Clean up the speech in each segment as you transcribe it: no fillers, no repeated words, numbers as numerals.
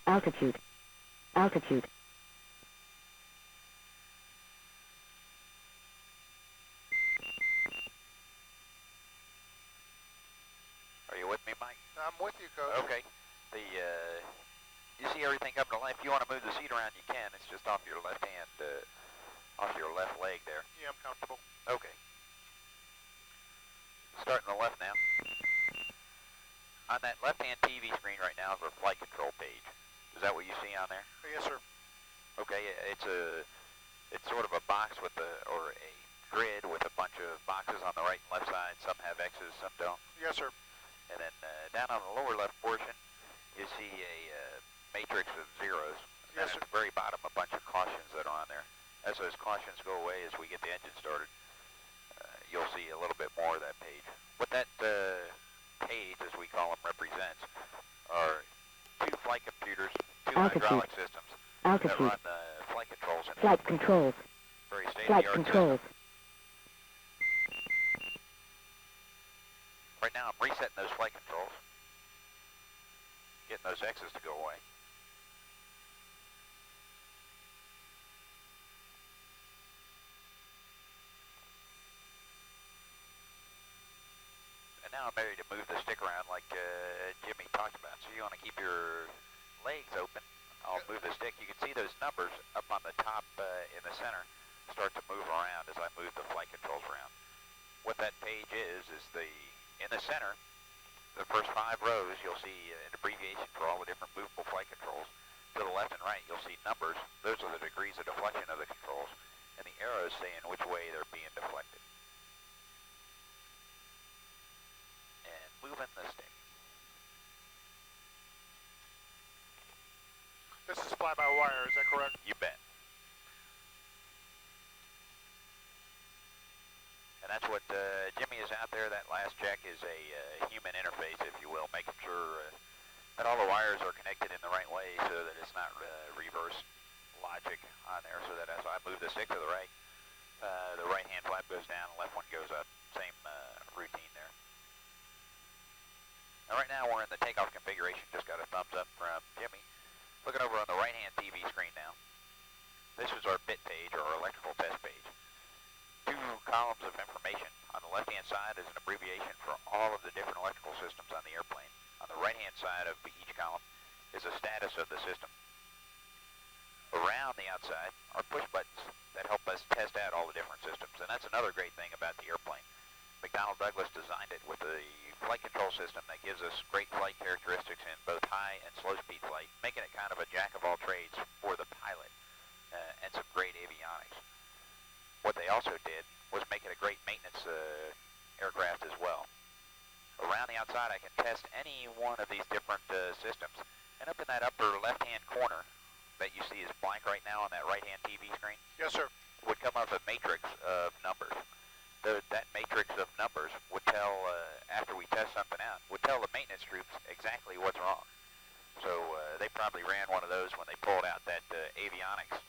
Altitude. Altitude. Are you with me, Mike? I'm with you, Coach. Okay. You see everything up to the left. If you want to move the seat around, you can. It's just off your left hand, off your left leg there. Yeah, I'm comfortable. Okay. Starting the left now. On that left-hand TV screen right now is our flight control page. Is that what you see on there? Yes, sir. Okay, it's sort of a box with or a grid with a bunch of boxes on the right and left side. Some have X's, some don't. Yes, sir. And then down on the lower left portion, you see a matrix of zeros. And Yes, then sir. at the very bottom, a bunch of cautions that are on there. As those cautions go away, as we get the engine started, you'll see a little bit more of that page. What that page, as we call them, represents are two flight computers, two Altitude. hydraulic systems that Altitude. run the flight controls. And Flight controls. very Flight state-of-the-art controls. system. Right now, I'm resetting those flight controls, getting those X's to go away. And now I'm ready to move the stick around like Jimmy talked about. So you want to keep your legs open. I'll move the stick. You can see those numbers up on the top in the center start to move around as I move the flight controls around. What that page is in the center, the first 5 rows, you'll see an abbreviation for all the different movable flight controls. To the left and right, you'll see numbers. Those are the degrees of deflection of the controls. And the arrows say in which way they're being deflected. And moving the stick. This is fly-by-wire, is that correct? You bet. And that's what Jimmy is out there. That last check is a human interface, if you will, making sure that all the wires are connected in the right way so that it's not reverse logic on there, so that as I move the stick to the right-hand flap goes down, the left one goes up. Same routine there. Now right now we're in the takeoff configuration. Just got a thumbs up from Jimmy. Looking over on the right-hand TV screen now. This is our bit page, or our electrical test page. 2 columns of information. On the left-hand side is an abbreviation for all of the different electrical systems on the airplane. On the right-hand side of each column is a status of the system. Around the outside are push buttons that help us test out all the different systems. And that's another great thing about the airplane. McDonnell Douglas designed it with a flight control system that gives us great flight characteristics in both high and slow speed flight, making it kind of a jack of all trades for the pilot, and some great avionics. What they also did was make it a great maintenance aircraft as well. Around the outside I can test any one of these different systems, and up in that upper left hand corner that you see is blank right now on that right hand TV screen, Yes, sir. would come up a matrix of numbers. That matrix of numbers would tell, after we test something out, would tell the maintenance troops exactly what's wrong. So they probably ran one of those when they pulled out that avionics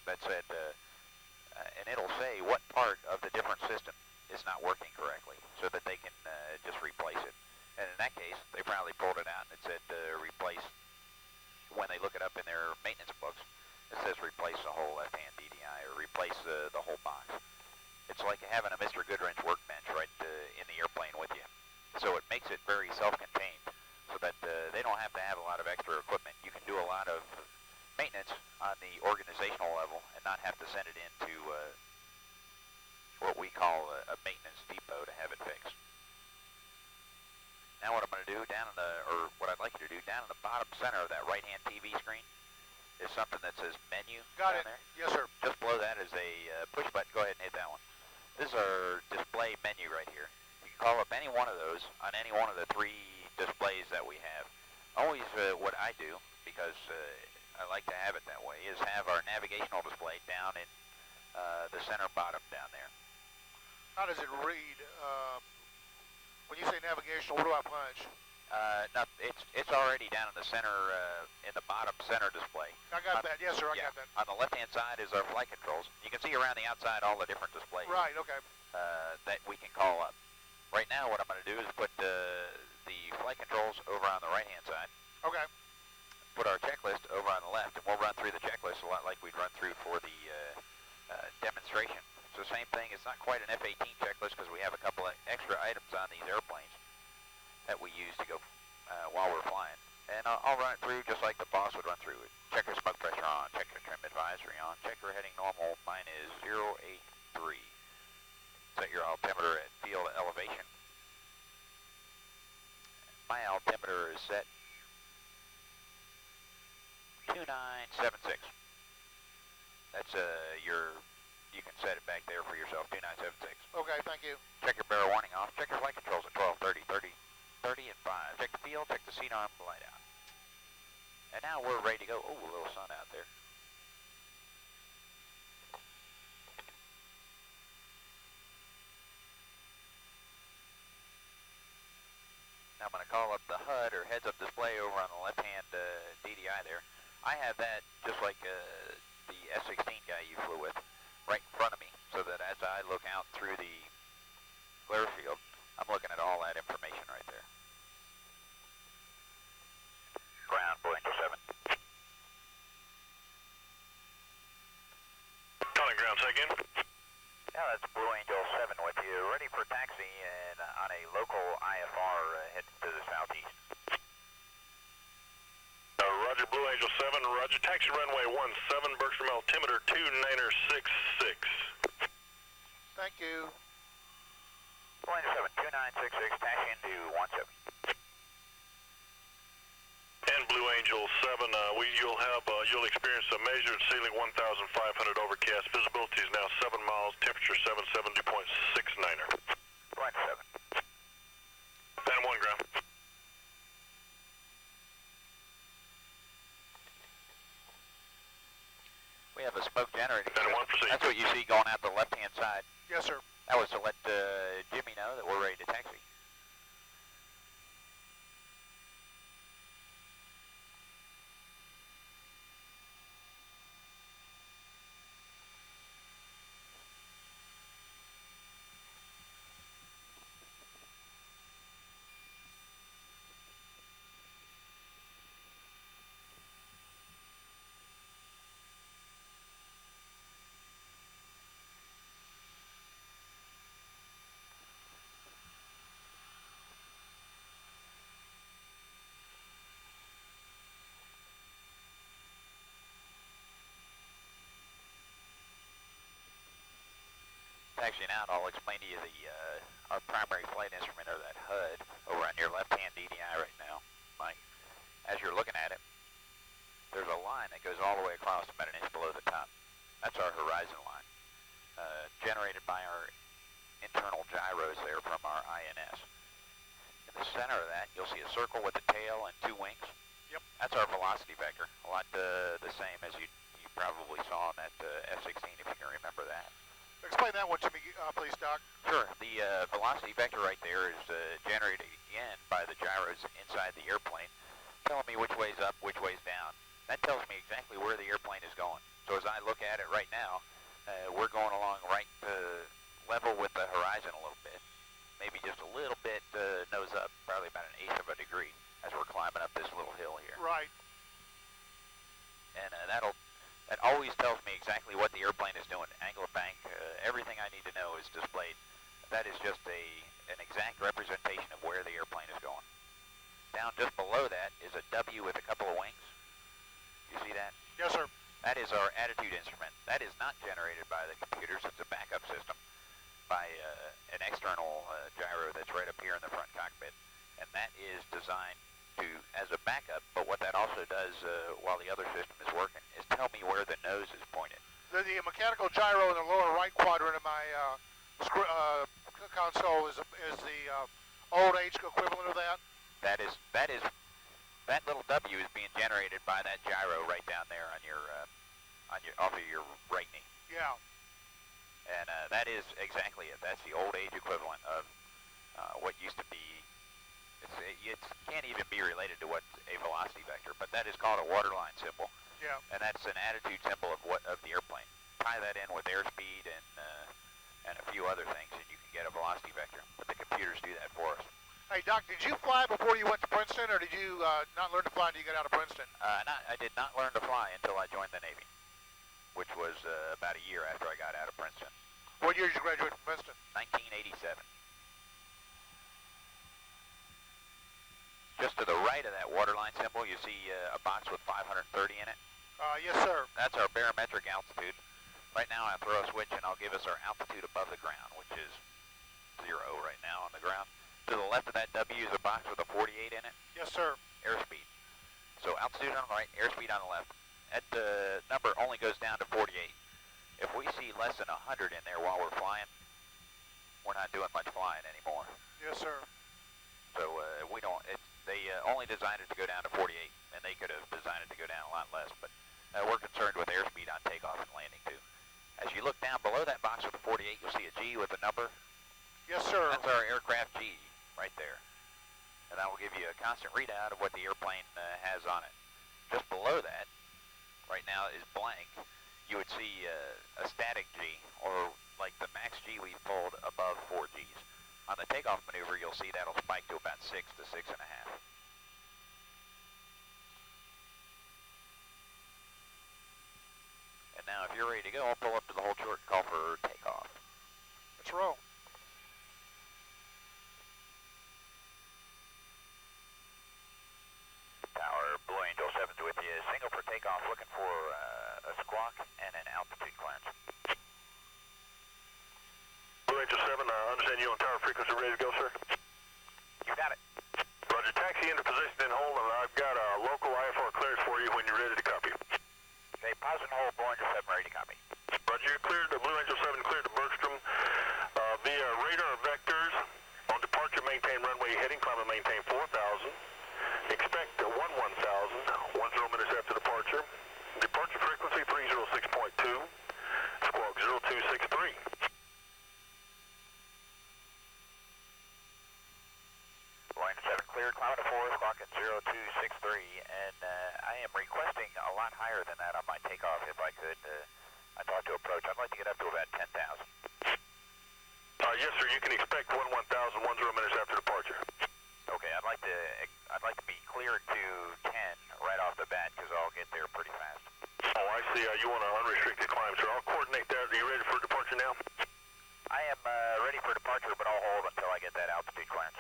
that said, and it'll say what part of the different system is not working correctly so that they can just replace it. And in that case, they probably pulled it out and it said replace, when they look it up in their maintenance books, it says replace the whole left-hand DDI or replace the whole box. It's like having a Mr. Goodwrench workbench right in the airplane with you. So it makes it very self-contained so that they don't have to have a lot of extra equipment. You can do a lot of maintenance on the organizational level and not have to send it into what we call a maintenance depot to have it fixed. Now what I'm going to do what I'd like you to do down in the bottom center of that right-hand TV screen is something that says menu. Got down it. there. Yes, sir. Just below that is a push button. Go ahead and hit that one. This is our display menu right here. You can call up any one of those on any one of the 3 displays that we have. Always what I do, because I like to have it that way, is have our navigational display down in the center bottom down there. How does it read? When you say navigational, what do I punch? No, it's already down in the center, in the bottom center display. I got that. Yes, sir. I got that. On the left-hand side is our flight controls. You can see around the outside all the different displays. Right. Okay. That we can call up. Right now, what I'm going to do is put the flight controls over on the right-hand side. Okay. Put our checklist over on the left, and we'll run through the checklist a lot like we'd run through for the demonstration. So same thing, it's not quite an F-18 checklist because we have a couple of extra items on these airplanes that we use to go while we're flying. And I'll run it through just like the boss would run through it. Check your smoke pressure on, check your trim advisory on, check your heading normal, mine is 083. Set your altimeter at field elevation. My altimeter is set 2976. That's you can set it back there for yourself, 2976. Okay, thank you. Check your barrel warning off. Check your flight controls at 1230, 30 and 5. Check the field, check the CNAR and light out. And now we're ready to go. Oh, a little sun out there. Now I'm going to call up the HUD or heads-up display over on the left-hand DDI there. I have that just like the F-16 guy you flew with right in front of me, so that as I look out through the glare field, I'm looking at all that information right there. Ground, Blue Angel 7. Calling ground, say again. Yeah, that's Blue Angel 7 with you, ready for taxi and on a local IFR heading to the southeast. Roger, Blue Angel 7, roger, taxi runway 17, Bergstrom altimeter 2966. Thank you. Blue Angel 7, 2966, taxi into 17. And Blue Angel 7, you'll experience a measured ceiling 1,500 overcast. Visibility is now 7 miles, temperature 770.69er. Blue Angel 7. Phantom 1 ground. We have a smoke generator. Phantom 1, proceed. That's what you see going out the left-hand side. Yes, sir. That was to let Jimmy know that we're ready to taxi. Taxiing out, I'll explain to you our primary flight instrument, or that HUD, over on your left-hand DDI right now, Mike. As you're looking at it, there's a line that goes all the way across about an inch below the top. That's our horizon line, generated by our internal gyros there from our INS. In the center of that, you'll see a circle with a tail and 2 wings. Yep. That's our velocity vector, a lot the same as you probably saw on that F-16, if you can remember that. Explain that one to me, please, Doc. Sure. The velocity vector right there is generated again by the gyros inside the airplane, telling me which way's up, which way's down. That tells me exactly where the airplane is going. So as I look at it right now, we're going along right level with the horizon a little bit. Maybe just a little bit nose up, probably about an eighth of a degree as we're climbing up this little hill here. Right. And that always tells me exactly what the airplane is doing. Angle of bank, everything I need to know is displayed. That is just an exact representation of where the airplane is going. Down just below that is a W with a couple of wings. You see that? Yes, sir. That is our attitude instrument. That is not generated by the computers. It's a backup system by an external gyro that's right up here in the front cockpit. And that is designed as a backup, but what that also does while the other system is working is tell me where the nose is pointed. The mechanical gyro in the lower right quadrant of my console is the old age equivalent of that. That little W is being generated by that gyro right down there on your off of your right knee. Yeah. And that is exactly it. That's the old age equivalent of what used to be. It can't even be related to what's a velocity vector, but that is called a waterline symbol. Yeah. And that's an attitude symbol of the airplane. Tie that in with airspeed and a few other things, and you can get a velocity vector. But the computers do Doc, did you fly before you went to Princeton, or did you not learn to fly until you got out of Princeton? I did not learn to fly until I joined the Navy, which was about a year after I got out of Princeton. What year did you graduate from Princeton? 1987. Just to the right of that waterline symbol, you see a box with 530 in it. Yes, sir. That's our barometric altitude. Right now I'll throw a switch and I'll give us our altitude above the ground, which is 0 right now on the ground. To the left of that W is a box with a 48 in it. Yes, sir. Airspeed. So altitude on the right, airspeed on the left. That number only goes down to 48. If we see less than 100 in there while we're flying, we're not doing much flying anymore. Yes, sir. So we don't. They only designed it to go down to 48, and they could have designed it to go down a lot less. But we're concerned with airspeed on takeoff and landing too. As you look down below that box with the 48, you'll see a G with a number. Yes, sir. That's our aircraft G right there, and that will give you a constant readout of what the airplane has on it. Just below that, right now is blank. You would see a static G, or like the max G we've pulled above 4 Gs. On the takeoff maneuver, you'll see that'll spike to about 6 to 6.5. And now, if you're ready to go, I'll pull up to the hold short and call for takeoff. Let's roll. Tower, Blue Angel 7's with you. Single for takeoff, looking for a squawk and an altitude clearance. Blue Angel 7, understand you on tower frequency, ready to go, sir? You got it. Roger, taxi into position and hold, and I've got a local IFR clearance for you when you're ready to copy. Okay, pause and hold, Blue Angel 7 ready to copy. Roger, you're cleared, Blue Angel 7 cleared to Bergstrom via radar vectors. On departure, maintain runway heading, climb and maintain 4,000. Expect 11,000, 10 minutes after departure. Departure frequency 306.2, squawk 0263. Line 7 cleared, climb to 4, squawk at 0263, and I am requesting a lot higher than that on my takeoff if I could. I thought to approach, I'd like to get up to about 10,000. Yes, sir, you can expect 11,000, 10 minutes after departure. Okay, I'd like to be cleared to 10 right off the bat because I'll get there pretty fast. Oh, I see. You want an unrestricted climb, sir. I'll coordinate that. Are you ready for departure now? I am ready for departure, but I'll hold until I get that altitude clearance.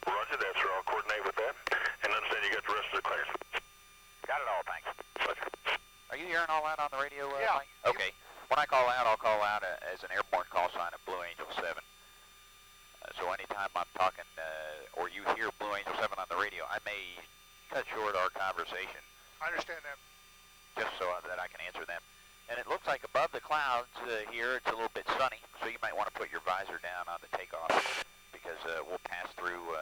Roger that, sir. I'll coordinate with that. And understand you got the rest of the clearance. Got it all, thanks. Roger. Are you hearing all that on the radio, Yeah. Mike? Okay. When I call out, I'll call out as an airborne call sign of Blue Angel 7. So anytime I'm talking, or you hear Blue Angel 7 on the radio, I may cut short our conversation. I understand that. Just so that I can answer them. And it looks like above the clouds here, it's a little bit sunny, so you might want to put your visor down on the takeoff because we'll pass through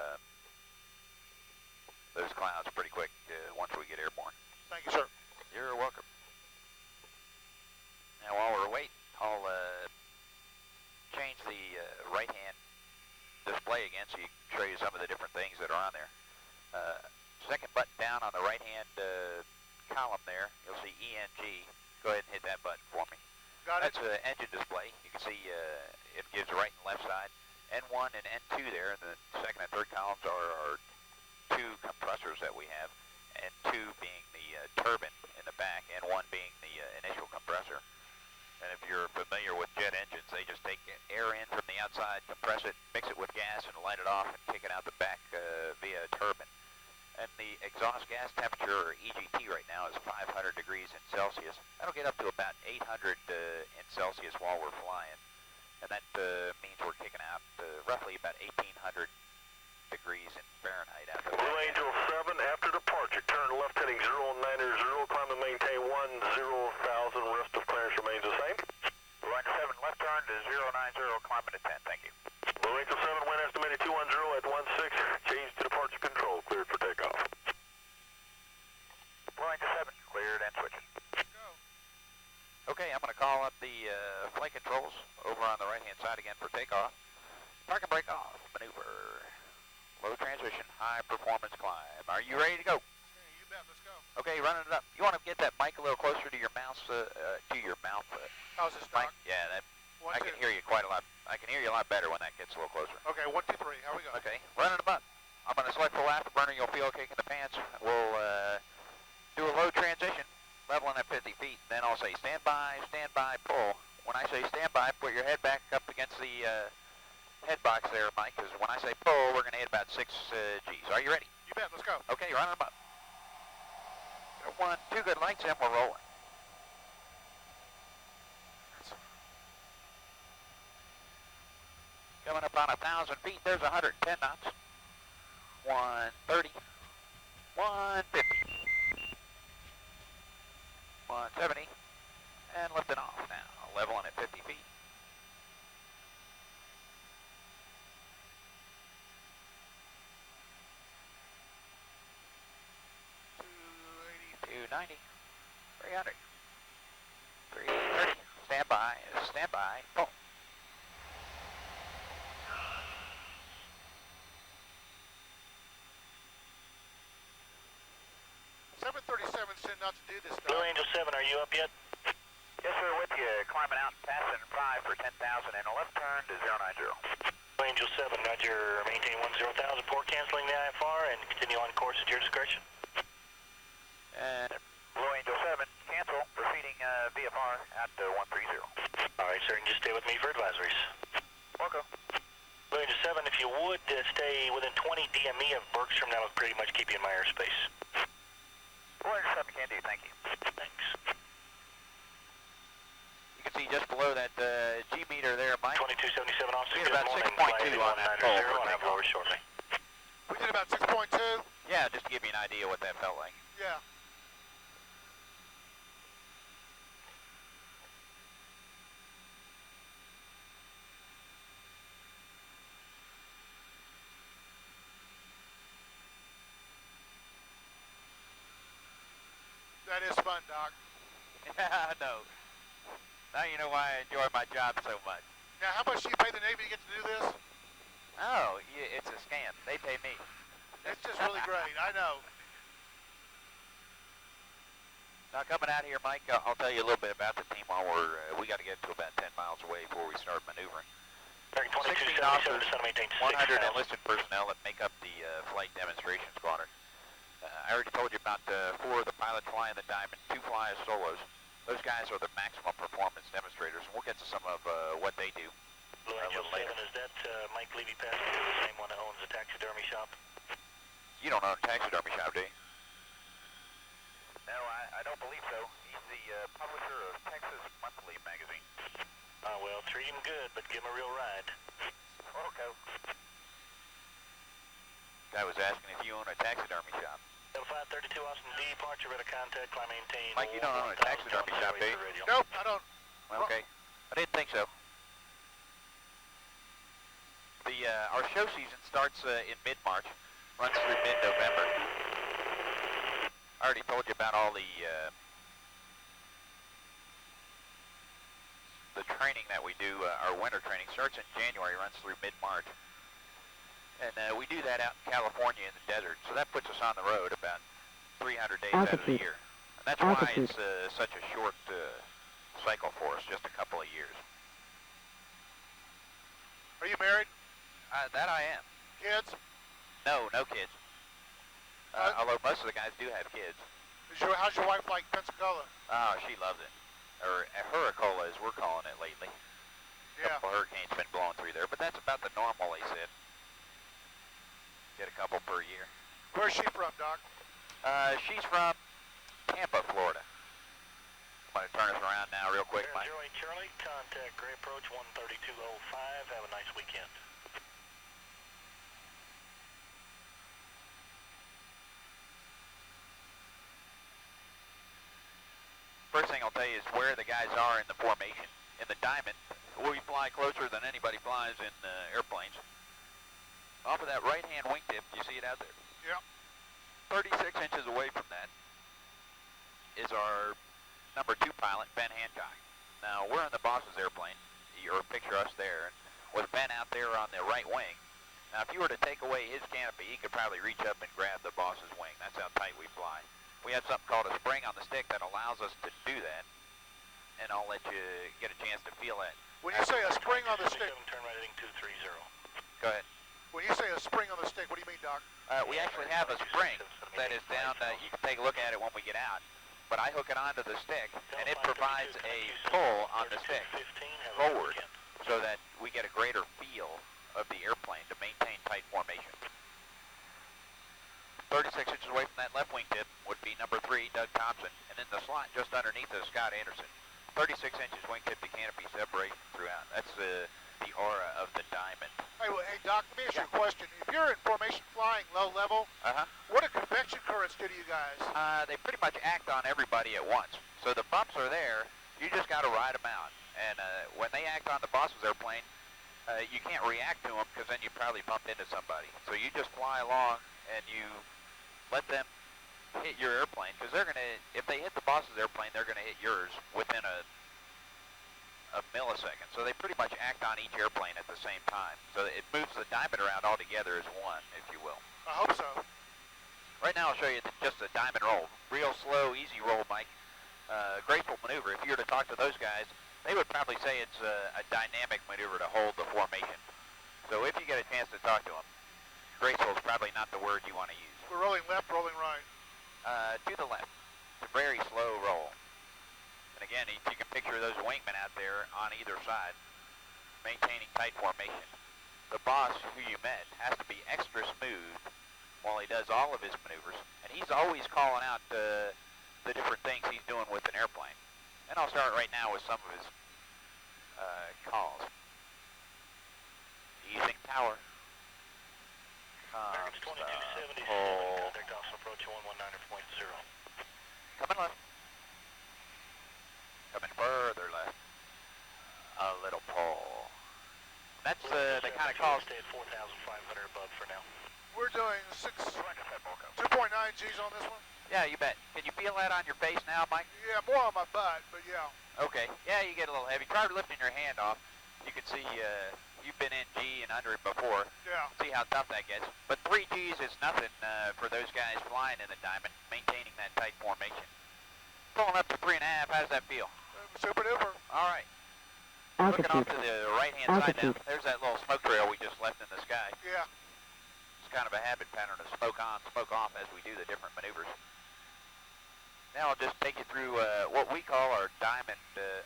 those clouds pretty quick once we get airborne. Thank you, sir. You're welcome. Now, while we're waiting, I'll change the right-hand display again so you can show you some of the different things that are on there. Second button down on the right-hand column there, you'll see ENG. Go ahead and hit that button for me. Got it. That's an engine display. You can see it gives right and left side. N1 and N2 there, and the second and third columns are two compressors that we have, N2 being the turbine in the back, N1 being the initial compressor. And if you're familiar with jet engines, they just take air in from the outside, compress it, mix it with gas, and light it off and kick it out the back via a turbine. And the exhaust gas temperature, or EGT, right now is 500 degrees in Celsius. That'll get up to about 800 in Celsius while we're flying. And that means we're kicking out roughly about 1,800 degrees in Fahrenheit out the Blue Angel 7, after departure, turn left heading 090, climb and maintain 10,000, rest of clearance remains the same. Blue Angel 7, left turn to 090, climbing to 10, thank you. Blue Angel 7, wind estimated 210 at 16, change to departure control, cleared for takeoff. Blue Angel 7, cleared and switching. Go. Okay, I'm going to call up the flight controls over on the right-hand side again for takeoff. Park and break off, maneuver. Low transition, high performance climb. Are you ready to go? Okay, you bet. Let's go. Okay, running it up. You want to get that mic a little closer to your mouth, How's this, Mike? Doc? Yeah, that, One, I two. can hear you quite a lot. I can hear you a lot better when that gets a little closer. Okay, 1, 2, 3. How we go? Okay, running them up. I'm going to select full afterburner. You'll feel a kick in the pants. We'll do a low transition, leveling at 50 feet. Then I'll say stand by, pull. When I say stand by, put your head back up against the head box there, Mike, because when I say pull, we're going to hit about 6 Gs. Are you ready? You bet. Let's go. Okay, run them up. 1, 2 good lights, and we're rolling. Coming up on 1,000 feet, there's 110 knots. 130, 150, 170, and lifting off now, leveling at 50 feet. 290, 300, 330, stand by, pull. 737 said not to do this stuff. Blue Angel 7, are you up yet? Yes, sir, with you. Climbing out, passing 5 for 10,000 and a left turn to 090. Blue Angel 7, Roger, maintain 10,000, port canceling the IFR and continue on course at your discretion. And Blue Angel 7, cancel, proceeding VFR at 130. Alright, sir, and just stay with me for advisories. Welcome. Blue Angel 7, if you would stay within 20 DME of Bergstrom, that would pretty much keep you in my airspace. Blue Angel 7 can do, thank you. Thanks. You can see just below that G meter there, Mike. 2277 Austin, We had good about morning. 6.2 on that pole. I'll have over shortly. We did about 6.2. Yeah, just to give you an idea what that felt like. Yeah. That is fun, Doc. Yeah, I know. Now you know why I enjoy my job so much. Now, how much do you pay the Navy to get to do this? Oh, yeah, it's a scam. They pay me. It's just really great. I know. Now coming out here, Mike, I'll tell you a little bit about the team while we got to get to about 10 miles away before we start maneuvering. 16 officers, 100 enlisted personnel that make up the flight demonstration squadron. I already told you about 4 of the pilots flying the Diamond, 2 fly as solos. Those guys are the maximum performance demonstrators, and we'll get to some of what they do. Blue Angel 7, is that Mike Levy passenger, the same one that owns the taxidermy shop? You don't own a taxidermy shop, do you? No, I don't believe so. He's the publisher of Texas Monthly magazine. Well, treat him good, but give him a real ride. Okay. Guy was asking if you own a taxidermy shop. 532 Austin D, departure, ready to contact, climb, maintain. Mike, you don't own a taxidermy shop, do you? Nope, I don't. Okay. I didn't think so. Our show season starts in mid-March, runs through mid-November. I already told you about all the training that we do. Our winter training starts in January, runs through mid-March. And we do that out in California in the desert, so that puts us on the road about 300 days out of the year. And that's why it's such a short cycle for us, just a couple of years. Are you married? That I am. Kids? No kids. Although most of the guys do have kids. How's your wife like Pensacola? Oh, she loves it. Or Hurricola, as we're calling it lately. Yeah. A couple hurricanes been blowing through there, but that's about the normal, they said. Get a couple per year. Where's she from, Doc? She's from Tampa, Florida. I'm going to turn us around now real quick, Mike. 08 Charlie, contact Gray Approach 13205. Have a nice weekend. First thing I'll tell you is where the guys are in the formation. In the Diamond, we fly closer than anybody flies in airplanes. Off of that right-hand wingtip, you see it out there? Yep. 36 inches away from that is our number 2 pilot, Ben Hancock. Now, we're in the boss's airplane, or picture us there, and with Ben out there on the right wing. Now, if you were to take away his canopy, he could probably reach up and grab the boss's wing. That's how tight we fly. We have something called a spring on the stick that allows us to do that, and I'll let you get a chance to feel that. When you say a spring on the stick, Turn right heading 230. Go ahead. when you say a spring on the stick, what do you mean, Doc? Doc? We actually have a spring that is down. You can take a look at it when we get out. But I hook it onto the stick, and it provides a pull on the stick forward so that we get a greater feel of the airplane to maintain tight formation. 36 inches away from that left wingtip would be number 3, Doug Thompson, and in the slot just underneath is Scott Anderson. 36 inches wingtip to canopy separation throughout. That's the aura of the diamond. Hey, well, hey, Doc, let me ask you a question. If you're in formation flying low level, what do convection currents do to you guys? They pretty much act on everybody at once. So the bumps are there, you just got to ride them out. And when they act on the boss's airplane, you can't react to them because then you probably bump into somebody. So you just fly along and you let them hit your airplane, because they're going to, if they hit the boss's airplane, they're going to hit yours within a millisecond. So they pretty much act on each airplane at the same time. So it moves the diamond around all together as one, if you will. I hope so. Right now I'll show you just a diamond roll. Real slow, easy roll, Mike. Graceful maneuver. If you were to talk to those guys, they would probably say it's a dynamic maneuver to hold the formation. So if you get a chance to talk to them, graceful is probably not the word you want to use. We're rolling left, rolling right. To the left. It's a very slow roll. And again, if you can picture those wingmen out there on either side, maintaining tight formation. The boss who you met has to be extra smooth while he does all of his maneuvers. And he's always calling out the different things he's doing with an airplane. And I'll start right now with some of his calls. Easing power. Americans 2270, contact Austin approach 119.0. Coming left. Coming further left. A little pull. That's the kind of calls. Stay at 4,500 above for now. We're doing 2.9 Gs on this one. Yeah, you bet. Can you feel that on your face now, Mike? Yeah, more on my butt, but yeah. Okay. Yeah, you get a little heavy. Try lifting your hand off. You can see you've been in G and under it before. Yeah. See how tough that gets. But 3 Gs is nothing for those guys flying in the diamond, maintaining that tight formation. Pulling up to 3.5, how does that feel? Super duper. All right. Altitude. Looking off to the right-hand side now, there's that little smoke trail we just left in the sky. Yeah. It's kind of a habit pattern of smoke on, smoke off as we do the different maneuvers. Now I'll just take you through what we call our diamond,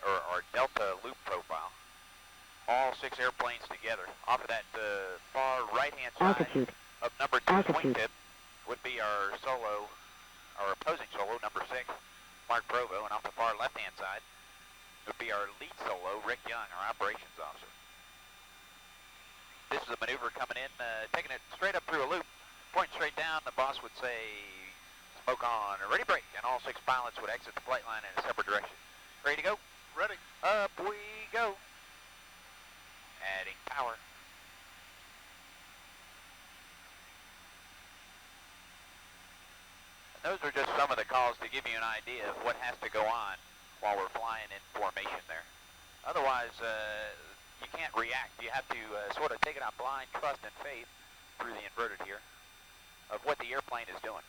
or our delta loop profile. All 6 airplanes together. Off of that far right-hand side Altitude. of number 2's Altitude. wingtip would be our solo, our opposing solo, number 6, Mark Provo, and off the far left-hand side would be our lead solo, Rick Young, our operations officer. This is a maneuver coming in, taking it straight up through a loop, pointing straight down. The boss would say, smoke on, ready break, and all 6 pilots would exit the flight line in a separate direction. Ready to go? Ready. Up we go. Adding power. And those are just some of the calls to give you an idea of what has to go on while we're flying in formation there. Otherwise, you can't react. You have to sort of take it on blind trust and faith through the inverted here of what the airplane is doing.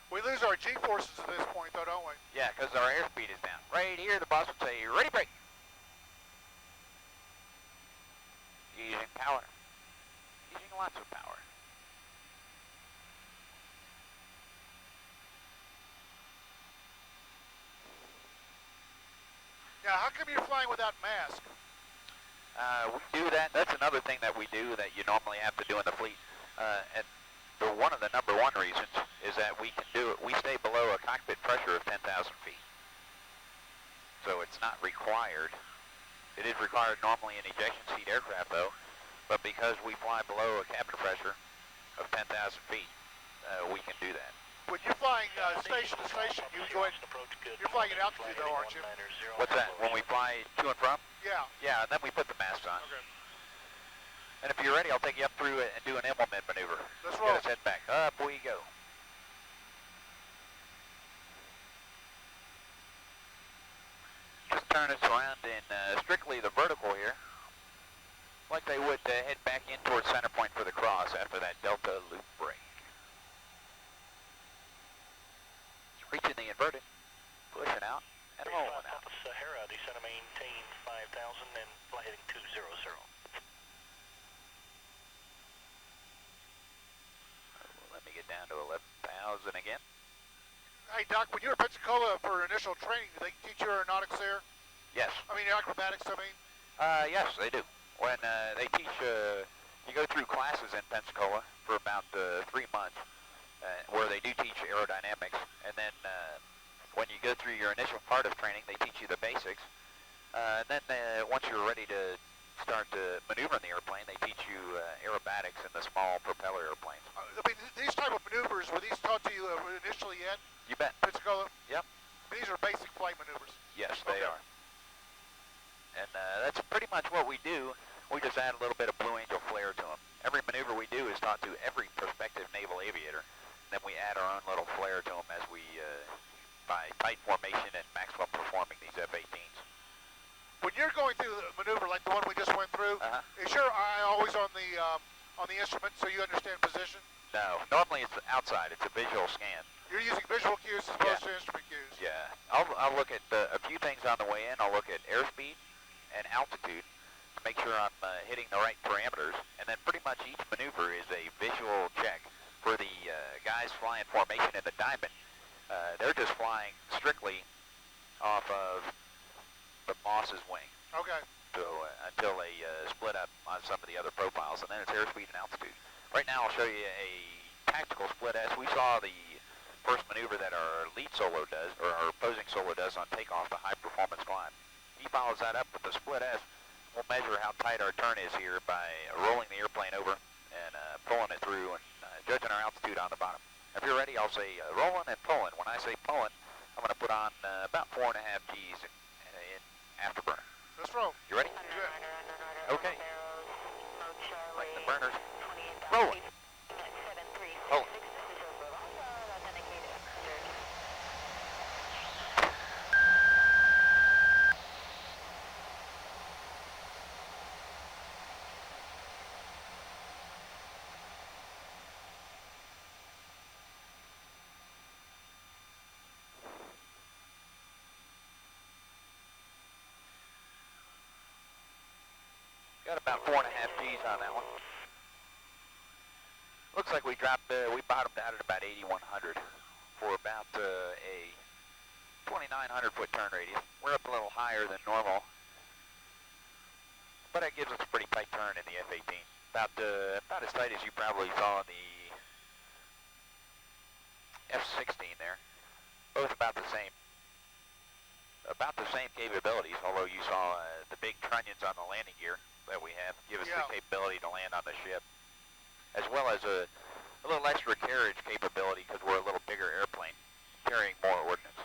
We lose our G-forces at this point, though, don't we? Yeah, because our airspeed is down. Right here, the boss would say, ready break. Using power. Using lots of power. Now, how come you're flying without mask? We do that. That's another thing that we do that you normally have to do in the fleet. And one of the number 1 reasons is that we can do it. We stay below a cockpit pressure of 10,000 feet. So it's not required. It is required normally in ejection seat aircraft, though. But because we fly below a cabin pressure of 10,000 feet, we can do that. When you're flying station to station, you're flying at altitude, though, aren't you? What's that? When we fly to and from? Yeah. Yeah, and then we put the masks on. Okay. And if you're ready, I'll take you up through it and do an implement maneuver. Let's roll. Get us head back. Up we go. Just turn us around in strictly the vertical here. Like they would head back in towards center point for the cross after that delta loop break. Reaching the inverted, pushing out, and rolling out. Sahara, descend and maintain 5,000 and fly heading 200. and again. Hey, Doc, when you were at Pensacola for initial training, did they teach you aeronautics there? Yes. I mean, acrobatics, I mean? Yes, they do. When they teach, you go through classes in Pensacola for about 3 months where they do teach aerodynamics. And then when you go through your initial part of training, they teach you the basics. And then once you're ready to start maneuvering the airplane, they teach you aerobatics in the small propeller airplanes. I mean, these type of maneuvers, were these taught to you initially yet? You bet. Pensacola? Yep. These are basic flight maneuvers? Yes, they are. And that's pretty much what we do. We just add a little bit of Blue Angel flair to them. Every maneuver we do is taught to every prospective naval aviator. Then we add our own little flair to them as we, by tight formation and maximum performing these F-18s. When you're going through a maneuver like the one we just went through, is your eye always on the instrument so you understand position? No, normally it's outside. It's a visual scan. You're using visual cues as opposed to instrument cues. Yeah, I'll look at a few things on the way in. I'll look at airspeed and altitude to make sure I'm hitting the right parameters. And then pretty much each maneuver is a visual check. For the guys flying formation in the diamond, they're just flying strictly off of the boss's wing. Okay. So until they split up on some of the other profiles, and then it's airspeed and altitude. Right now I'll show you a tactical split S. We saw the first maneuver that our lead solo does, or our opposing solo does on takeoff, the high performance climb. He follows that up with the split S. We'll measure how tight our turn is here by rolling the airplane over and pulling it through and judging our altitude on the bottom. If you're ready, I'll say rolling and pulling. When I say pulling, I'm going to put on about 4.5 Gs in afterburner. Let's roll. You ready? Yeah. Okay. Like the burners. Rolling. Pulling. Got about 4.5 Gs on that one. Looks like we dropped, we bottomed out at about 8,100 for about a 2,900 foot turn radius. We're up a little higher than normal, but that gives us a pretty tight turn in the F-18. About as tight as you probably saw in the F-16 there. Both about the same. About the same capabilities, although you saw the big trunnions on the landing gear that we have give us the capability to land on the ship, as well as a little extra carriage capability because we're a little bigger airplane, carrying more ordnance.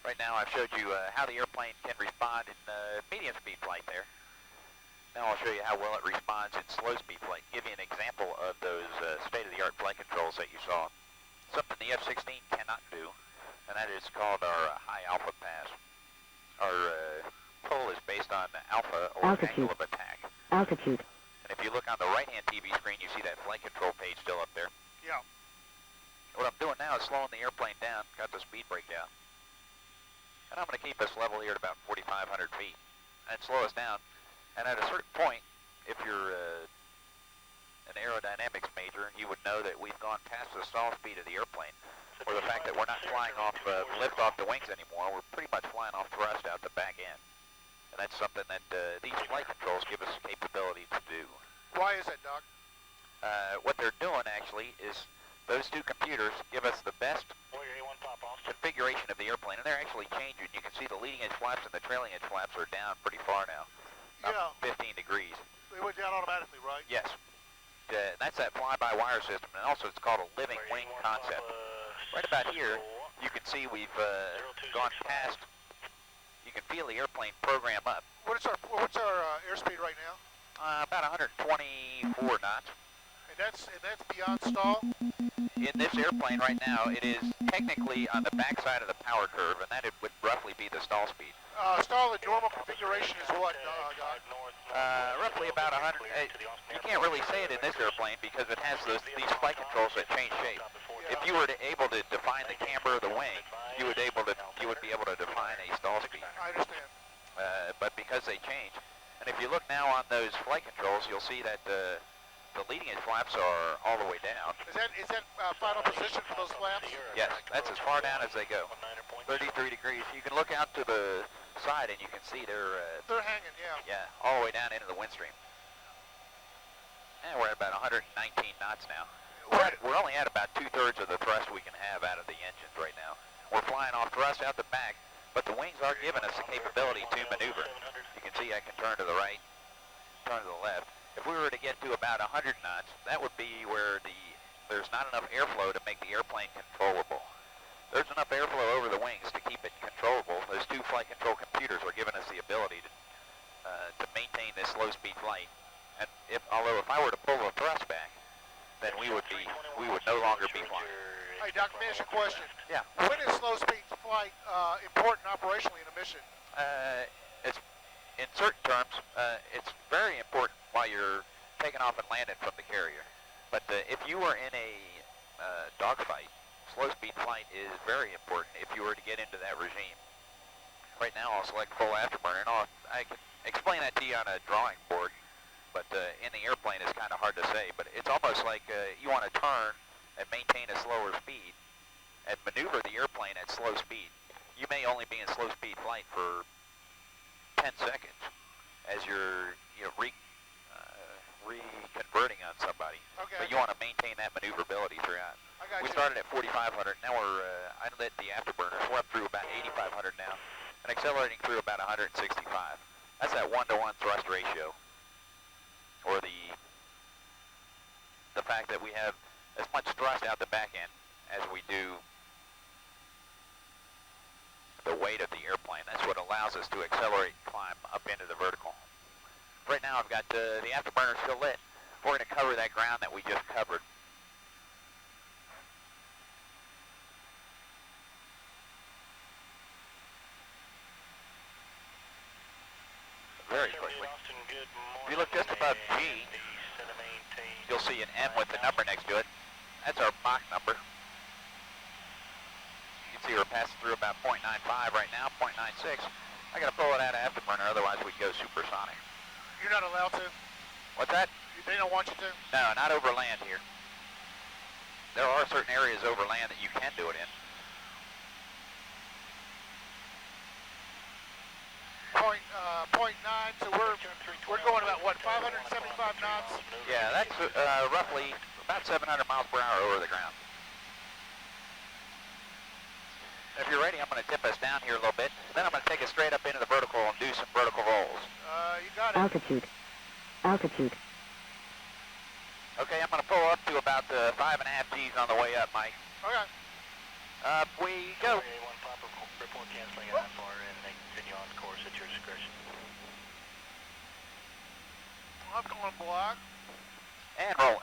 Right now I've showed you how the airplane can respond in medium speed flight there. Now I'll show you how well it responds in slow speed flight, give you an example of those state-of-the-art flight controls that you saw. Something the F-16 cannot do, and that is called our high alpha pass. Our pull is based on alpha, or angle of attack. Altitude. And if you look on the right-hand TV screen, you see that flight control page still up there. Yeah. What I'm doing now is slowing the airplane down, got the speed brake down. And I'm going to keep us level here at about 4,500 feet and slow us down. And at a certain point, if you're an aerodynamics major, you would know that we've gone past the stall speed of the airplane, or the fact that we're not flying off lift off the wings anymore. We're pretty much flying off thrust out the back end. And that's something that these flight controls give us the capability to do. Why is that, Doc? What they're doing, actually, is those two computers give us the best configuration of the airplane, and they're actually changing. You can see the leading edge flaps and the trailing edge flaps are down pretty far now, Yeah. 15 degrees. They went down automatically, right? Yes. That's that fly-by-wire system, and also it's called a living wing concept. Right about here, you can see we've gone past. You can feel the airplane program up. What's our airspeed right now? About 124 knots. And that's beyond stall? In this airplane right now, it is technically on the backside of the power curve, and that it would roughly be the stall speed. Stall in normal configuration is what, Doc? Roughly about 100. You can't really say it in this airplane because it has these flight controls that change shape. If you were able to define the camber of the wing, you would be able to define a stall speed. I understand. But because they change, and if you look now on those flight controls, you'll see that the leading edge flaps are all the way down. Is that final position for those flaps? Yes, that's as far down as they go. 33 degrees. You can look out to the side and you can see they're hanging, yeah. Yeah, all the way down into the windstream. And we're at about 119 knots now. We're only at about 2/3 of the thrust we can have out of the engines right now. We're flying off thrust out the back, but the wings are giving us the capability to maneuver. You can see I can turn to the right, turn to the left. If we were to get to about 100 knots, that would be where there's not enough airflow to make the airplane controllable. There's enough airflow over the wings to keep it controllable. Those two flight control computers are giving us the ability to maintain this slow speed flight. And although if I were to pull the thrust back, then we would no longer be flying. Hey, Doc, let me ask you a question. Yeah. When is slow speed flight important operationally in a mission? It's in certain terms, it's very important while you're taking off and landing from the carrier. But if you are in a dogfight, slow speed flight is very important if you were to get into that regime. Right now I'll select full afterburner, and I can explain that to you on a drawing board, but in the airplane it's kind of hard to say, but it's almost like you want to turn and maintain a slower speed and maneuver the airplane at slow speed. You may only be in slow speed flight for 10 seconds as you're reconverting on somebody. Okay. But you want to maintain that maneuverability throughout. We started at 4,500. Now I lit the afterburners. We're up through about 8,500 now, and accelerating through about 165. That's that 1-to-1 thrust ratio, or the fact that we have as much thrust out the back end as we do the weight of the airplane. That's what allows us to accelerate and climb up into the vertical. Right now I've got the afterburner still lit. We're going to cover that ground that we just covered. Very quickly. If you look just above G, you'll see an M with the number next to it. That's our Mach number. You can see we're passing through about 0.95 right now, 0.96. I got to pull it out of afterburner, otherwise we'd go supersonic. You're not allowed to? What's that? They don't want you to? No, not over land here. There are certain areas over land that you can do it in. Point 9, so we're going about, what, 575 knots? Yeah, that's roughly about 700 miles per hour over the ground. If you're ready, I'm going to tip us down here a little bit. Then I'm going to take it straight up into the vertical and do some vertical rolls. You got it. Altitude. Altitude. Okay, I'm going to pull up to about 5.5 Gs on the way up, Mike. Okay. Up we go. Report canceling IFR and continue on course at your discretion. I'm going black. And rolling.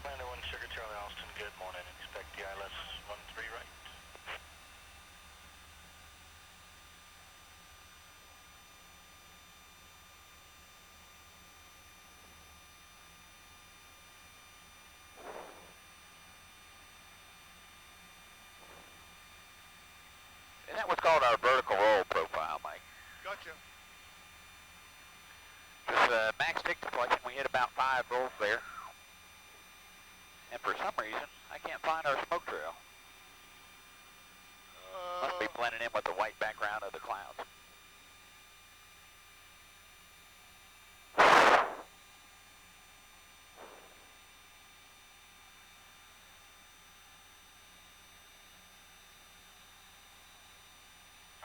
Commander 1 Sugar Charlie Austin, good morning. Expect the ILS 13 right. And that was called our vertical roll profile, Mike. Gotcha. This max stick deflection, we hit about 5 rolls there. And for some reason, I can't find our smoke trail. Must be blending in with the white background of the clouds.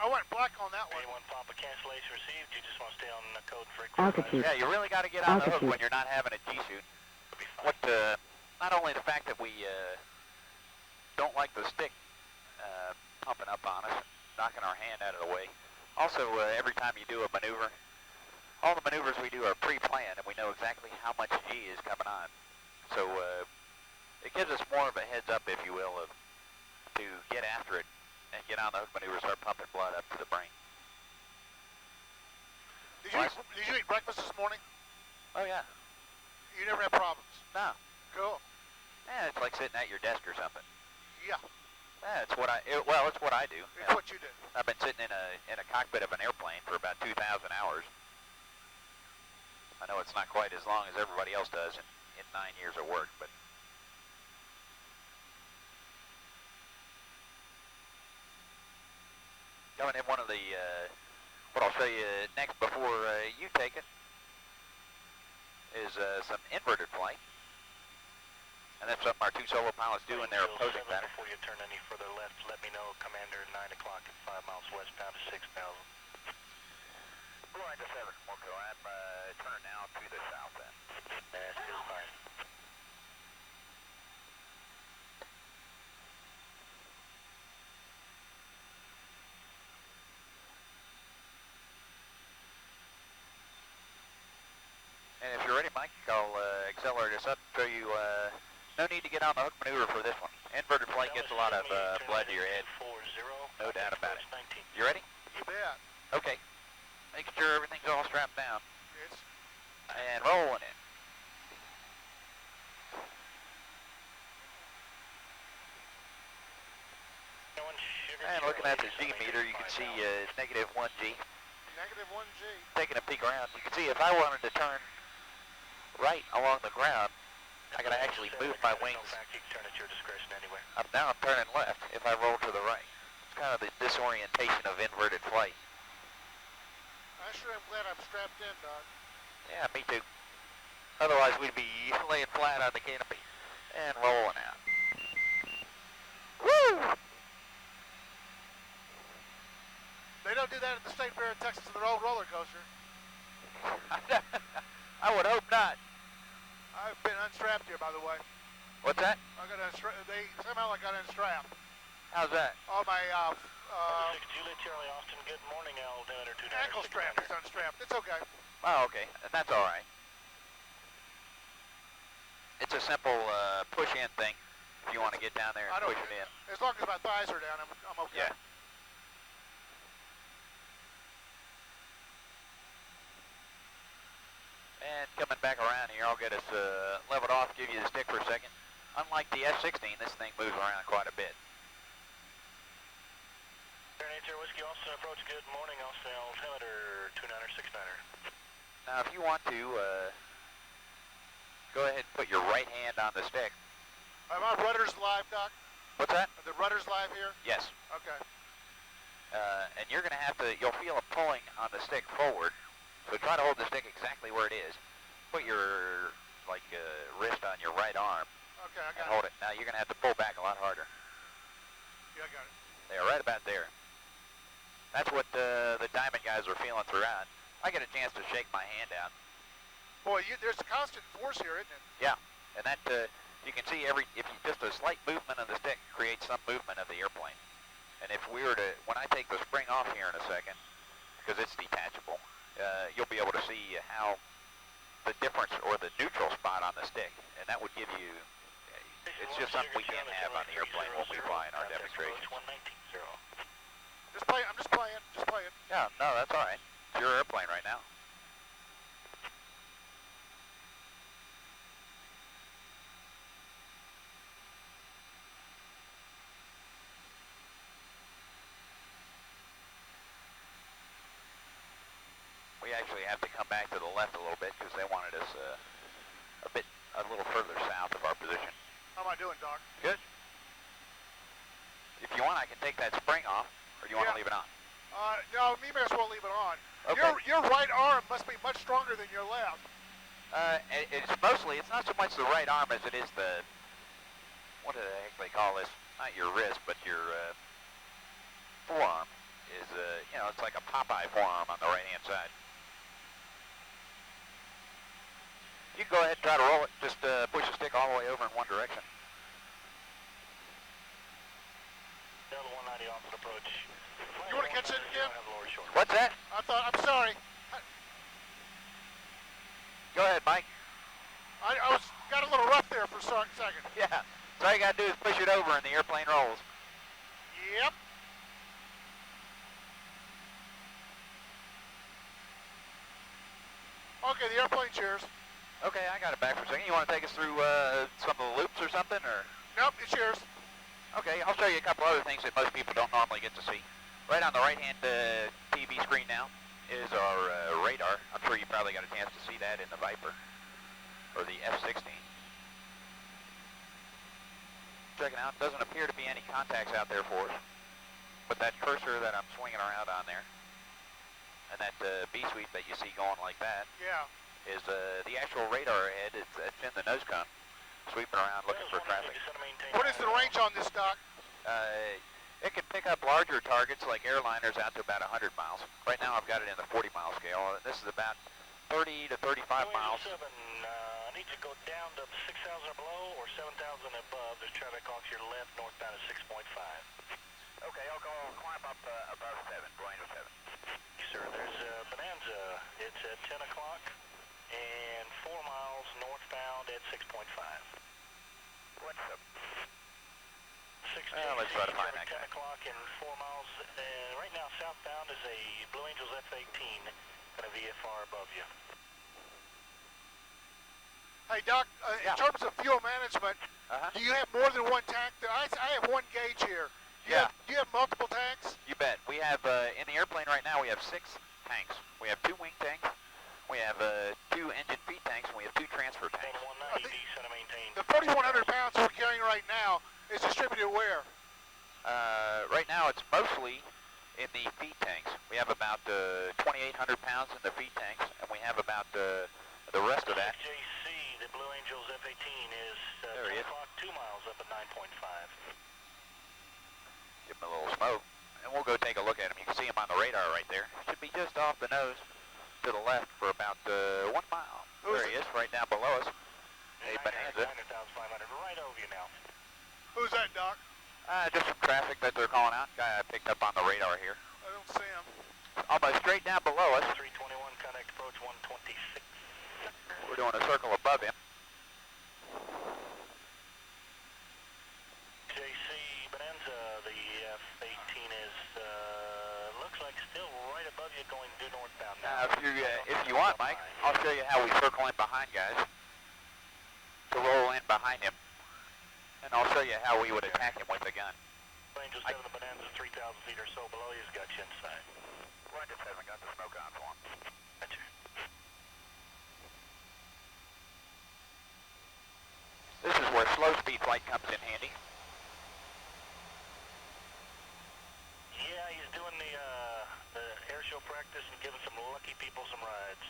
I went black on that one. A1 Papa cancellation received. You just want to stay on the code for Altitude. Yeah, you really got to get on the hook when you're not having a G-suit. What, not only the fact that we don't like the stick pumping up on us, knocking our hand out of the way. Also, every time you do a maneuver, all the maneuvers we do are pre-planned, and we know exactly how much G is coming on. So it gives us more of a heads up, if you will, to get after it and get on the hook maneuver, start pumping blood up to the brain. Did you eat breakfast this morning? Oh, yeah. You never had problems? No. Cool. Yeah, it's like sitting at your desk or something. Yeah. That's what well, it's what I do. It's what you do. I've been sitting in a cockpit of an airplane for about 2,000 hours. I know it's not quite as long as everybody else does in 9 years of work, but coming in one of the what I'll show you next before you take it is some inverted flight. And that's something our two solo pilots do in their opposing pattern. Before you turn any further left, let me know, Commander, 9 o'clock at 5 miles westbound to 6,000. Blue line to 7, Morco. I'm turning now to the south end. Still fine. And if you're ready, Mike, I'll accelerate us up and show you no need to get on the hook maneuver for this one. Inverted flight gets a lot of blood to your head. No doubt about it. You ready? You bet. Okay. Making sure everything's all strapped down. It's And rolling in. And looking at the G meter, you can see negative 1G. negative 1G. Taking a peek around, you can see if I wanted to turn right along the ground, I gotta actually move my wings. You can turn at your discretion anywhere. Now I'm turning left if I roll to the right. It's kind of the disorientation of inverted flight. I sure am glad I'm strapped in, Doc. Yeah, me too. Otherwise we'd be laying flat on the canopy and rolling out. Woo! They don't do that at the State Fair in Texas in their old roller coaster. I would hope not. I've been unstrapped here, by the way. What's that? I got somehow I got unstrapped. How's that? Oh, my 6 Juliet Charlie Austin, good morning, altimeter 2 ankle strap is unstrapped. It's okay. Oh, okay. That's all right. It's a simple push-in thing if you want to get down there and push it in. As long as my thighs are down, I'm okay. Yeah. And coming back around here, I'll get us leveled off, give you the stick for a second. Unlike the F-16, this thing moves around quite a bit. Nature Whiskey Austin approach, good morning, Austin altimeter 2969er. Now if you want to, go ahead and put your right hand on the stick. Are my rudders live, Doc? What's that? Are the rudders live here? Yes. Okay. And you're going to have to, you'll feel a pulling on the stick forward. So try to hold the stick exactly where it is. Put your wrist on your right arm. Okay, I got and hold it. Now you're going to have to pull back a lot harder. Yeah, I got it. There, right about there. That's what the diamond guys are feeling throughout. I get a chance to shake my hand out. Boy, there's a constant force here, isn't it? Yeah, and that you can see just a slight movement of the stick creates some movement of the airplane. And if we were to, when I take the spring off here in a second, because it's detachable, you'll be able to see how the difference or the neutral spot on the stick, and that would give you, it's just something we can't have on the airplane when we fly in our demonstrations. I'm just playing. Yeah, no, that's all right. It's your airplane right now. We actually have to come back to the left a little bit because they wanted us a little further south of our position. How am I doing, Doc? Good. If you want, I can take that spring off, or do you want to leave it on? No, me may as well leave it on. Okay. Your right arm must be much stronger than your left. It's not so much the right arm as it is the, what the heck they call this? Not your wrist, but your forearm is, it's like a Popeye forearm on the right-hand side. You can go ahead and try to roll it. Just push the stick all the way over in one direction. Delta 190 off approach. You want to catch it again? What's that? I'm sorry. Go ahead, Mike. I got a little rough there for a second. Yeah. So all you got to do is push it over and the airplane rolls. Yep. Okay, the airplane cheers. Okay, I got it back for a second. You want to take us through some of the loops or something, or? Nope, it cheers. Okay, I'll show you a couple other things that most people don't normally get to see. Right on the right-hand TV screen now is our radar. I'm sure you probably got a chance to see that in the Viper, or the F-16. Checking out, doesn't appear to be any contacts out there for us. But that cursor that I'm swinging around on there, and that B-sweep that you see going like that, Yeah. is the actual radar head. It's in the nose cone, sweeping around looking for traffic. What is the range on this, Doc? It can pick up larger targets like airliners out to about 100 miles. Right now I've got it in the 40-mile scale. This is about 30 to 35 miles. I need to go down to 6,000 or below or 7,000 above. There's traffic off your left, northbound at 6.5. Okay, I'll go climb up above 7, Blaine 7. Yes, sir. There's Bonanza. It's at 10 o'clock and 4 miles northbound at 6.5. What's up? 6 let's try to find that 10 guy. o'clock and 4 miles. Right now, southbound is a Blue Angels F-18 and a VFR above you. Hey, Doc, Yeah. in terms of fuel management, do you have more than one tank? I have one gauge here. Yeah. Do you have multiple tanks? You bet. We have, in the airplane right now, we have 6 tanks. We have 2 wing tanks, we have 2 engine feed tanks, and we have 2 transfer tanks. 190 center maintain. The 4,100 pounds we're carrying right now is distributed where? Right now it's mostly in the feed tanks. We have about 2,800 pounds in the feed tanks, and we have about the rest of that. JC, the Blue Angels F-18 is There he 10 is. o'clock, 2 miles up at 9.5. Give him a little smoke, and we'll go take a look at him. You can see him on the radar right there. Should be just off the nose to the left for about 1 mile. There he is, right down below us. A Bonanza. 900,500, right over you now. Who's that, Doc? Just some traffic that they're calling out. Guy I picked up on the radar here. I don't see him. Almost straight down below us. 321, contact approach 126. We're doing a circle above him. JC Bonanza, the F-18 is, looks like still right above you going due northbound now. If you want, Mike, I'll show you how we circle in behind guys. To roll in behind him. And I'll show you how we would attack him with a gun. Angel 7, the Bonanza 3,000 feet or so below you's got you inside. Roger 7, got the smoke on for him. Gotcha. This is where slow speed flight comes in handy. Yeah, he's doing the air show practice and giving some lucky people some rides.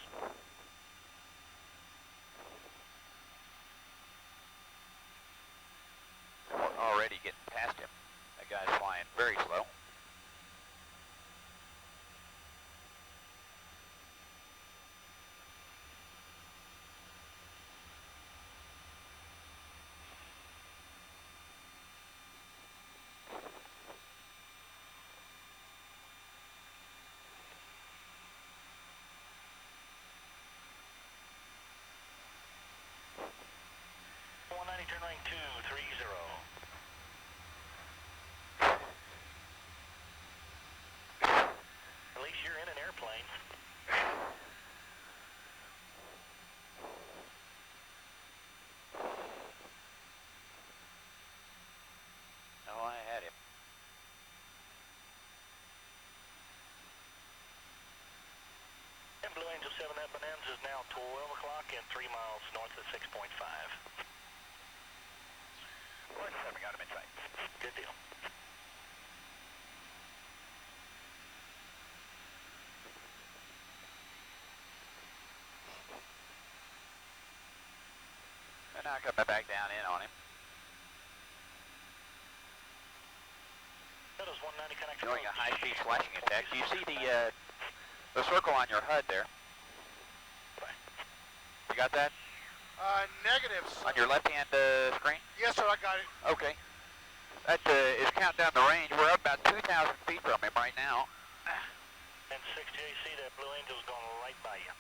We're already getting past him. That guy's flying very slow. Turn right 230. At least you're in an airplane. Oh, I had him. And Blue Angel 7 at Bonanza is now 12 o'clock and 3 miles north of 6.5. Roger 7, got him in sight. Good deal. And now coming back down in on him. That was 190 connection. Doing a high-speed slashing attack. Do you see the circle on your HUD there? You got that? Negatives. On your left-hand screen? Yes, sir, I got it. Okay. That is counting down the range. We're up about 2,000 feet from him right now. And 6JC, that Blue Angel's going right by you.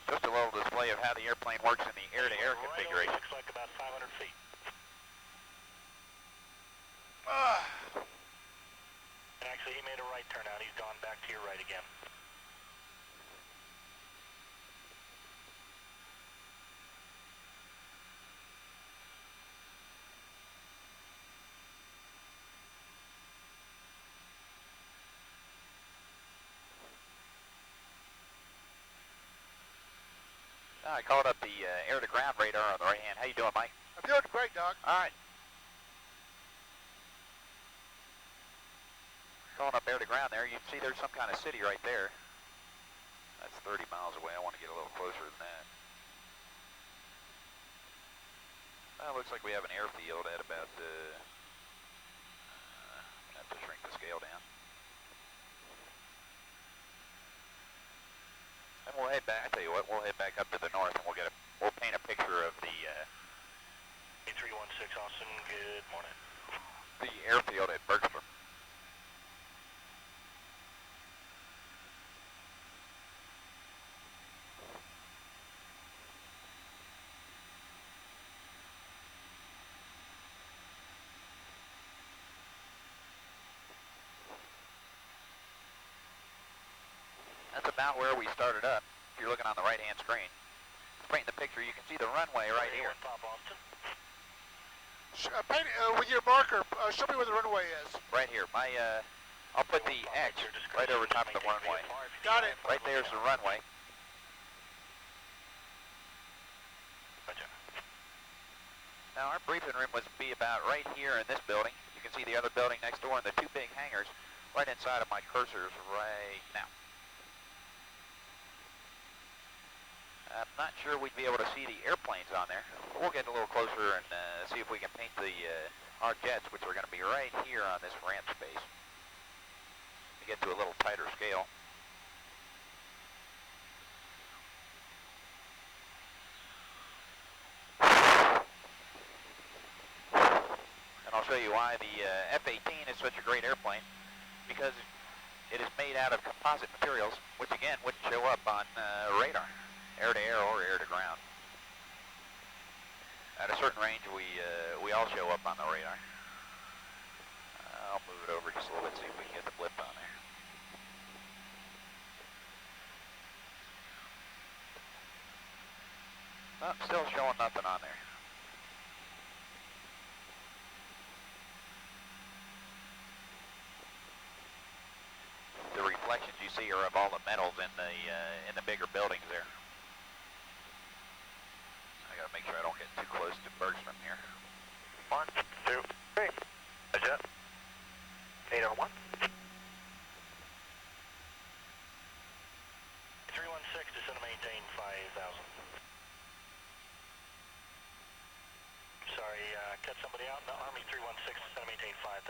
Just a little display of how the airplane works in the air-to-air Right configuration. over, looks like about 500 feet. And actually, he made a right turn out. He's gone back to your right again. I called up the air-to-ground radar on the right hand. How you doing, Mike? I'm doing great, Doc. All right. Calling up air-to-ground there. You can see there's some kind of city right there. That's 30 miles away. I want to get a little closer than that. Looks like we have an airfield at about I'm gonna have to shrink the scale down. And we'll head back. I tell you what, we'll head back up to the north, and we'll paint a picture of the 316 Austin. Good morning. the airfield at Bergstrom. That's about where we started up. If you're looking on the right-hand screen, painting the picture, you can see the runway right here. Paint with your marker. Show me where the runway is. Right here. I'll put the X right over top of the runway. Got it. Right there's the runway. Now our briefing room would be about right here in this building. You can see the other building next door and the two big hangars right inside of my cursors right now. I'm not sure we'd be able to see the airplanes on there. We'll get a little closer and see if we can paint our jets, which are going to be right here on this ramp space. To get to a little tighter scale. And I'll show you why the F-18 is such a great airplane, because it is made out of composite materials, which again wouldn't show up on radar. Air-to-air or air-to-ground. At a certain range, we all show up on the radar. I'll move it over just a little bit, see if we can get the blip on there. Oh, still showing nothing on there. The reflections you see are of all the metals in the bigger buildings there. I gotta make sure I don't get too close to Bergstrom here. 1, 2, 3. Jet. 801. 316, descend to maintain 5,000. Sorry, cut somebody out. No, Army 316, descend to maintain 5,000.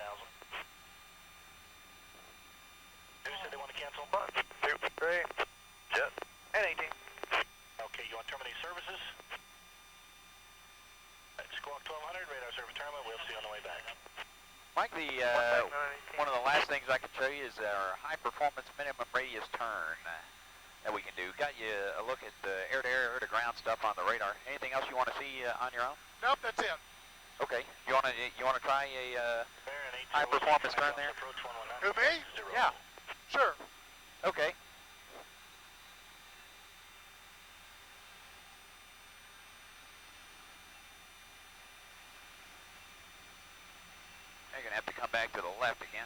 Who said they want to cancel? 1, 2, 3. Jet. And 18. Okay, you want to terminate services? Squawk 1200, radar service terminal. We'll see you on the way back. Mike, one of the last things I can show you is our high-performance minimum radius turn that we can do. Got you a look at the air-to-air, air-to-ground stuff on the radar. Anything else you want to see on your own? Nope, that's it. Okay. You want to try a high-performance turn there? Who, me? Yeah. Sure. Okay. You're going to have to come back to the left again.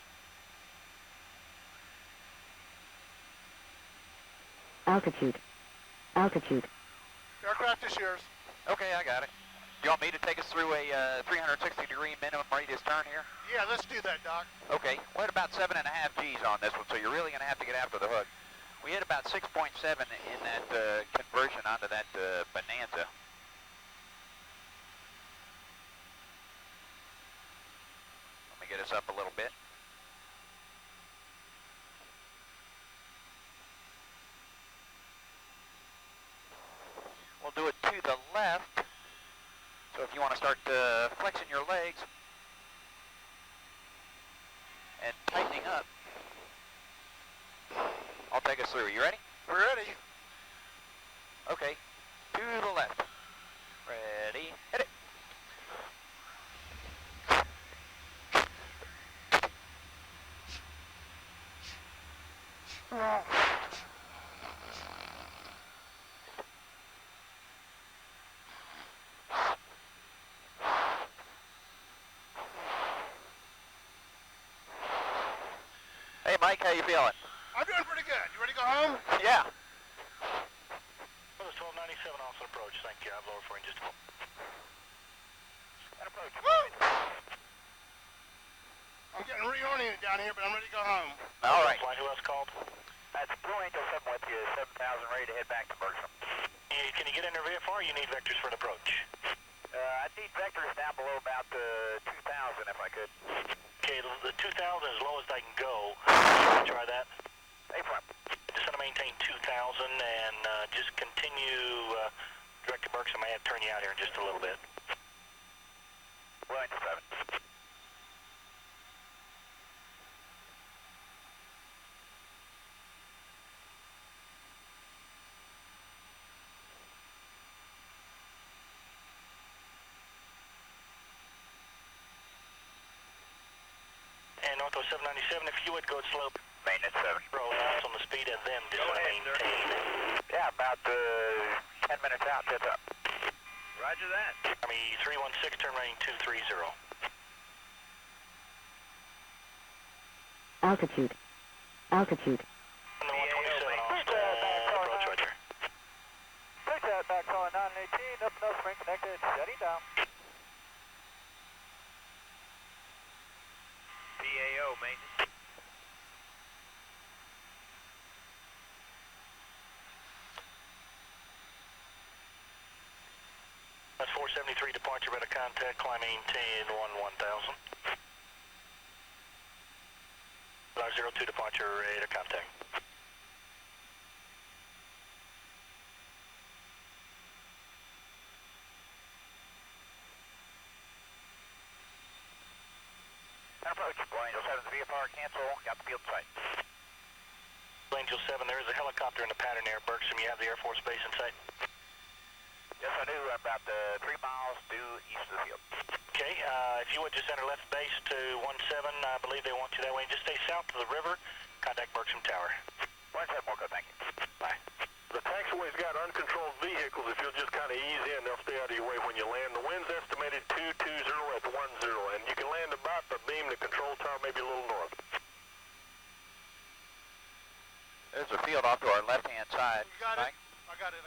Altitude. Altitude. Aircraft is yours. Okay, I got it. Do you want me to take us through a 360-degree minimum radius turn here? Yeah, let's do that, Doc. Okay, we're at about 7.5 G's on this one, so you're really going to have to get after the hook. We hit about 6.7 in that conversion onto that Bonanza. Let me get us up a little bit. We'll do it to the left. So if you want to start flexing your legs and tightening up, I'll take us through. You ready? We're ready. Okay. To the left. Ready. Hit it. Hey, Mike, how you feeling? I'm doing pretty good. You ready to go home? Yeah. Well, it's 1290. 797 also approach. Thank you. I'll lower for you in just a moment. And approach. I'm getting reoriented down here, but I'm ready to go home. All right. Flight, who else called? That's Blue Angel 7 with you, 7,000 ready to head back to Bergstrom. Can you get under VFR? You need vectors for an approach. I need vectors down below about 2,000 if I could. Okay, the 2,000 is as low as I can go. Try that. A-front. Just want to maintain 2,000 and just continue direct to Bergstrom. I may have to turn you out here in just a little bit. Blue Angel 7. And Northwest 797, if you would go slow. Maintenance 7. Roll out on the speed of them, just want to maintain. Yeah, about 10 minutes out, jets up. Roger that. Army 316, turn rating 230. Altitude. Altitude. And the 127 off, approach Roger. Push out back calling 918, up and up, spring connected, shutting down. PAO maintenance. That's 473 departure, better contact, climb maintain 1000. 02 departure, radar contact. Approach, Blue Angel 7's VFR, cancel, got the field sight. Angel 7, there is a helicopter in the pattern there. Bergstrom, you have the Air Force Base in sight? Yes, I do, about 3 miles due east of the field. Okay, if you would just enter left base to 17, I believe they want you that way. Just stay south of the river, contact Bergstrom Tower. 17 more go, thank you. Bye. The taxiway's got uncontrolled vehicles. If you'll just kind of ease in, they'll stay out of your way when you land. The wind's estimated 220 at 10, and you can land about the beam to control tower, maybe a little north. There's a field off to our left-hand side. You got Mike? it? I got it.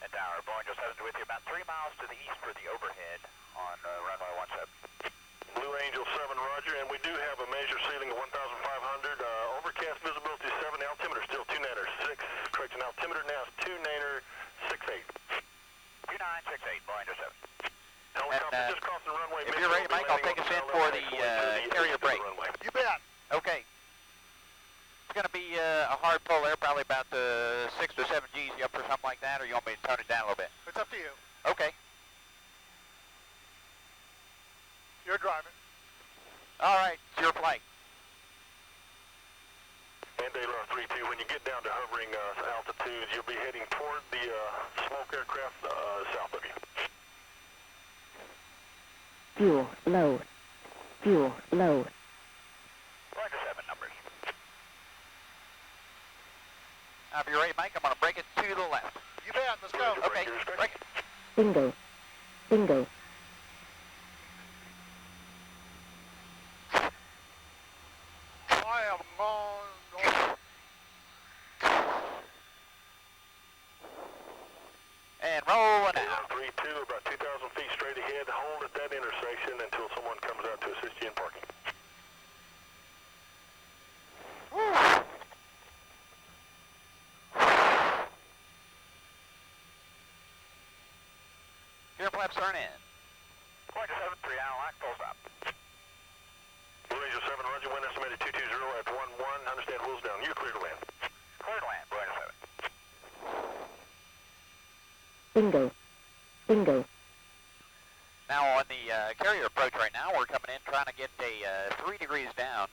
And tower, Blue Angel 7's with you, about 3 miles to the east for the overhead on runway 17. Blue Angel 7, roger, and we do have a measure ceiling of 1,500. Overcast visibility 7, altimeter still 2 natter 6. Correction, altimeter now is 2 natter 68. 2968, Blue Angel 7. Helicopter just crossing the runway. If you're ready, Mike, I'll take us in for the carrier break. You bet. Okay. It's going to be a hard pull there, probably about 6 to 7 G's. You up for something like that, or you want me to tone it down a little bit? It's up to you. Okay. You're driving. All right, it's your flight. And Daylar 32, when you get down to hovering altitudes, you'll be heading toward the smoke aircraft south of you. Fuel low. Fuel low. Blue Angel 7 numbers. Now, if you're ready, Mike, I'm going to break it to the left. You bet. Let's go. Okay, break it. Bingo. Bingo. I am gone. And rolling Daylar out. 32, about 2,000 feet straight ahead. Hold at that intersection until someone comes out to assist you in parking. Gear flaps turn in. Blue Angel 7, 3 hour line, full stop. Blue Angel 7, roger, wind estimated 220 at 11. Understand wheels down. You're clear to land. Clear to land, Blue Angel 7. Bingo. Bingo. Now, on the carrier approach right now, we're coming in trying to get a 3 degrees down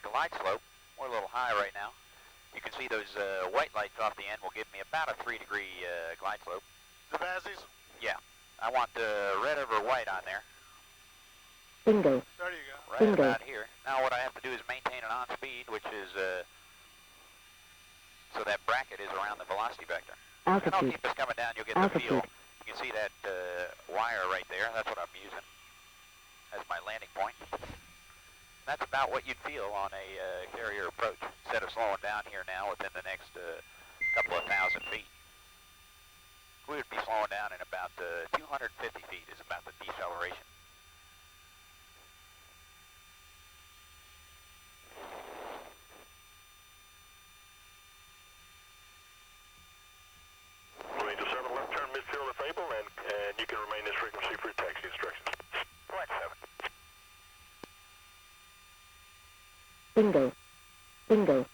glide slope. We're a little high right now. You can see those white lights off the end will give me about a 3 degree glide slope. The Bazzies. Yeah, I want red over white on there, Bingo. There you go. right Bingo. about here. Now what I have to do is maintain an on speed, which is so that bracket is around the velocity vector. And I'll Altitude. keep us coming down. You'll get the feel. Altitude. You can see that wire right there. That's what I'm using as my landing point. That's about what you'd feel on a carrier approach, instead of slowing down here now within the next couple of thousand feet. We would be slowing down in about 250 feet is about the deceleration. Ranger 7, left turn midfield if able, and you can remain this frequency for your taxi instructions. Flight 7. Bingo. Bingo.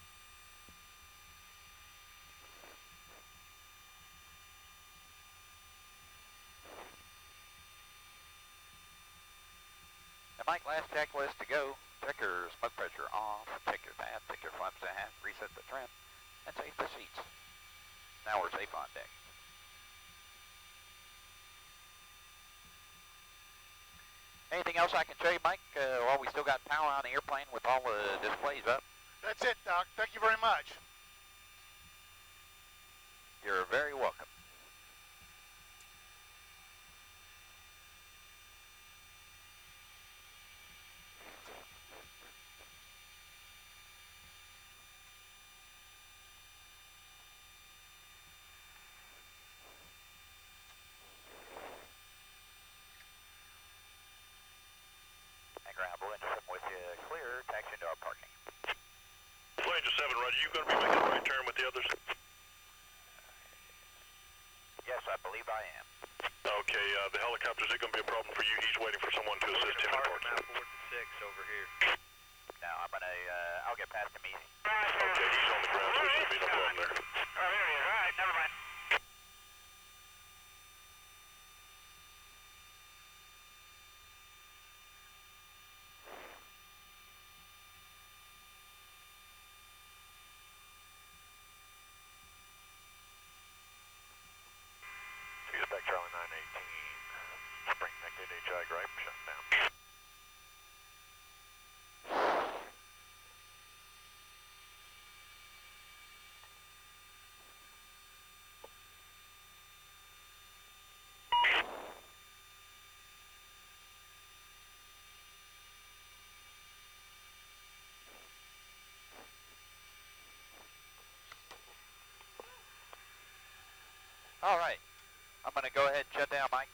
And Mike, last checklist to go. Check your smoke pressure off, check your tab, check your flaps to half, reset the trim, and save the seats. Now we're safe on deck. Anything else I can show you, Mike, while we still got power on the airplane with all the displays up? That's it, Doc. Thank you very much. You're very welcome. Greyhound Ranger 7 with you, clear, taxi into our parking. Ranger 7, Roger, you going to be making a right turn with the others? Yes, I believe I am. Okay, the helicopter, is it going to be a problem for you? He's waiting for someone to assist him in parking. Map 46 over here. No, I'm gonna, I'll get past him easy. Okay, he's on the ground, so there should be no problem there. Oh, here he is. All right, never mind. Spec Charlie 918. Spring connected HI gripe, shut down. All right. I'm going to go ahead and shut down, Mike.